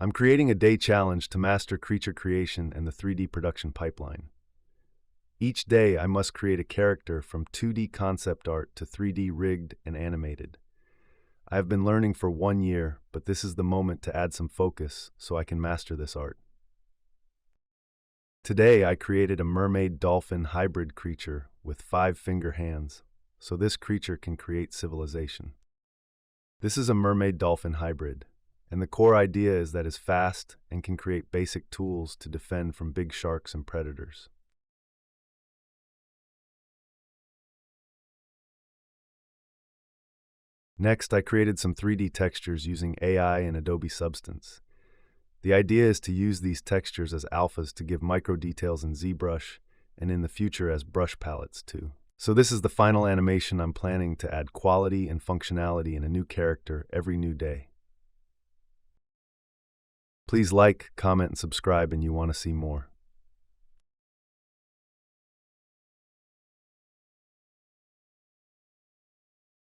I'm creating a day challenge to master creature creation and the 3D production pipeline. Each day, I must create a character from 2D concept art to 3D rigged and animated. I have been learning for 1 year, but this is the moment to add some focus so I can master this art. Today, I created a mermaid dolphin hybrid creature with 5-finger hands, so this creature can create civilization. This is a mermaid dolphin hybrid, and the core idea is that it's fast and can create basic tools to defend from big sharks and predators. Next, I created some 3D textures using AI and Adobe Substance. The idea is to use these textures as alphas to give micro details in ZBrush and in the future as brush palettes too. So this is the final animation I'm planning to add quality and functionality in a new character every new day. Please like, comment, and subscribe and you want to see more.